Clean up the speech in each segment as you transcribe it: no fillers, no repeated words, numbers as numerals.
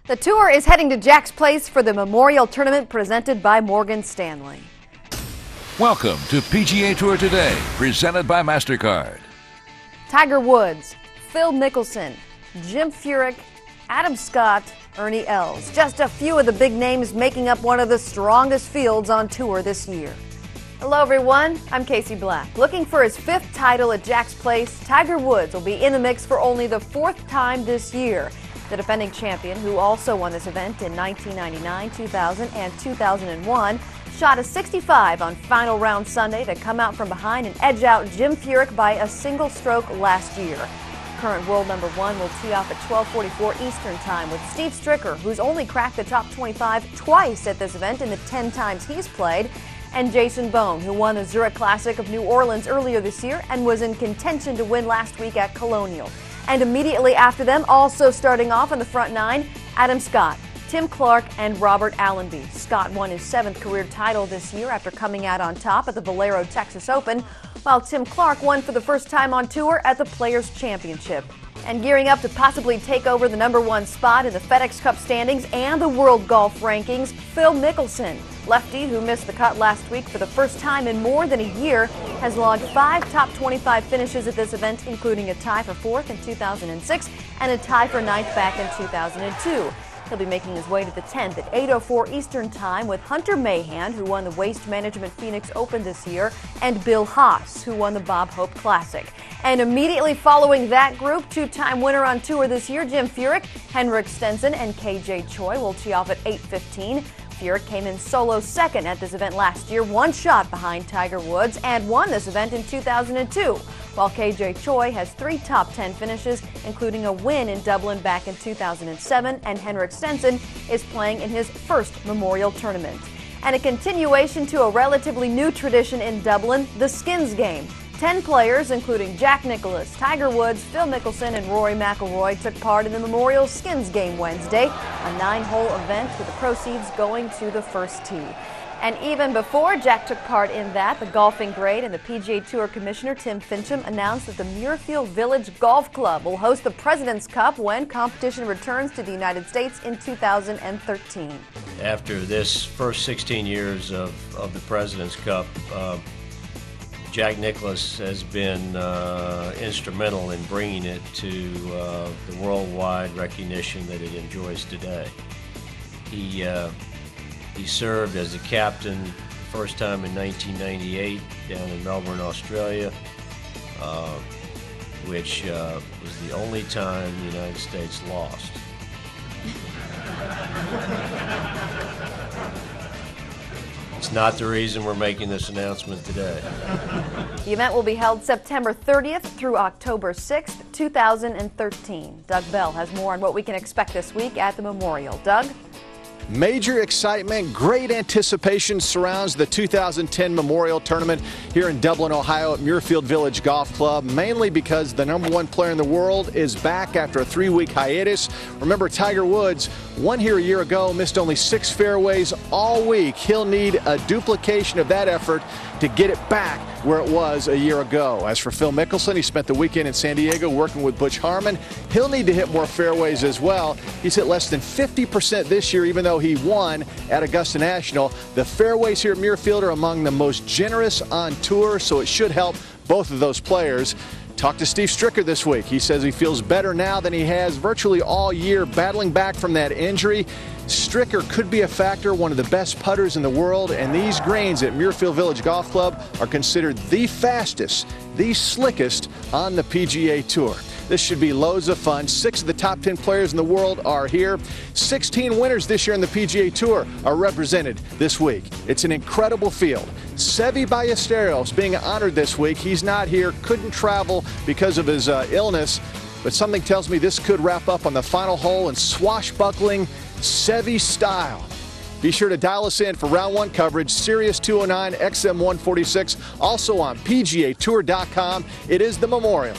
The tour is heading to Jack's Place for the Memorial Tournament presented by Morgan Stanley. Welcome to PGA Tour Today, presented by MasterCard. Tiger Woods, Phil Mickelson, Jim Furyk, Adam Scott, Ernie Els. Just a few of the big names making up one of the strongest fields on tour this year. Hello everyone, I'm Casey Black. Looking for his 5th title at Jack's Place, Tiger Woods will be in the mix for only the 4th time this year. The defending champion, who also won this event in 1999, 2000, and 2001, shot a 65 on final round Sunday to come out from behind and edge out Jim Furyk by a single stroke last year. Current world number 1 will tee off at 12:44 Eastern Time with Steve Stricker, who's only cracked the top 25 twice at this event in the 10 times he's played, and Jason Bone, who won the Zurich Classic of New Orleans earlier this year and was in contention to win last week at Colonial. And immediately after them, also starting off in the front 9, Adam Scott, Tim Clark, and Robert Allenby. Scott won his 7th career title this year after coming out on top at the Valero Texas Open, while Tim Clark won for the first time on tour at the Players Championship. And gearing up to possibly take over the number 1 spot in the FedEx Cup standings and the World Golf Rankings, Phil Mickelson. Lefty, who missed the cut last week for the first time in more than a year, has logged 5 top 25 finishes at this event, including a tie for 4th in 2006 and a tie for 9th back in 2002. He'll be making his way to the 10th at 8:04 Eastern Time with Hunter Mahan, who won the Waste Management Phoenix Open this year, and Bill Haas, who won the Bob Hope Classic. And immediately following that group, 2-time winner on tour this year, Jim Furyk, Henrik Stenson, and KJ Choi will tee off at 8:15. Furyk came in solo 2nd at this event last year, 1 shot behind Tiger Woods, and won this event in 2002, while KJ Choi has 3 top 10 finishes, including a win in Dublin back in 2007, and Henrik Stenson is playing in his first Memorial Tournament. And a continuation to a relatively new tradition in Dublin, the Skins Game. 10 players, including Jack Nicklaus, Tiger Woods, Phil Mickelson, and Rory McIlroy, took part in the Memorial Skins Game Wednesday, a 9-hole event with the proceeds going to the first tee. And even before Jack took part in that, the golfing great and the PGA Tour Commissioner Tim Finchem announced that the Muirfield Village Golf Club will host the President's Cup when competition returns to the United States in 2013. After this first 16 years of the President's Cup, Jack Nicklaus has been instrumental in bringing it to the worldwide recognition that it enjoys today. He served as a captain the first time in 1998 down in Melbourne, Australia, which was the only time the United States lost. It's not the reason we're making this announcement today. The event will be held September 30th through October 6th, 2013. Doug Bell has more on what we can expect this week at the Memorial. Doug? Major excitement, great anticipation surrounds the 2010 Memorial Tournament here in Dublin, Ohio at Muirfield Village Golf Club, mainly because the number 1 player in the world is back after a 3-week hiatus. Remember, Tiger Woods won here a year ago, missed only 6 fairways all week. He'll need a duplication of that effort to get it back where it was a year ago. As for Phil Mickelson, he spent the weekend in San Diego working with Butch Harmon. He'll need to hit more fairways as well. He's hit less than 50% this year, even though he won at Augusta National. The fairways here at Muirfield are among the most generous on tour, so it should help both of those players. Talked to Steve Stricker this week. He says he feels better now than he has virtually all year, battling back from that injury. Stricker could be a factor, one of the best putters in the world, and these greens at Muirfield Village Golf Club are considered the fastest, the slickest on the PGA Tour. This should be loads of fun. 6 of the top 10 players in the world are here. 16 winners this year in the PGA Tour are represented this week. It's an incredible field. Seve Ballesteros being honored this week. He's not here, couldn't travel because of his illness, but something tells me this could wrap up on the final hole in swashbuckling Seve style. Be sure to dial us in for round 1 coverage, Sirius 209, XM 146, also on PGATour.com. It is the Memorial.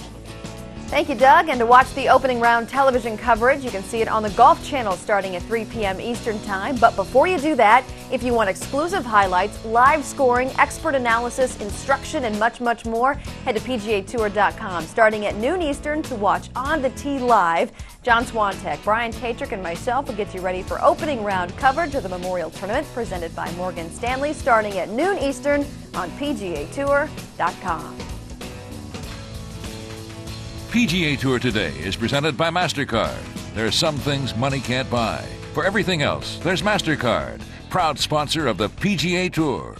Thank you, Doug. And to watch the opening round television coverage, you can see it on the Golf Channel starting at 3 p.m. Eastern Time. But before you do that, if you want exclusive highlights, live scoring, expert analysis, instruction, and much, much more, head to PGATour.com starting at noon Eastern to watch On the Tee Live. John Swantek, Brian Katrick, and myself will get you ready for opening round coverage of the Memorial Tournament presented by Morgan Stanley starting at noon Eastern on PGATour.com. PGA Tour Today is presented by MasterCard. There are some things money can't buy. For everything else, there's MasterCard, proud sponsor of the PGA Tour.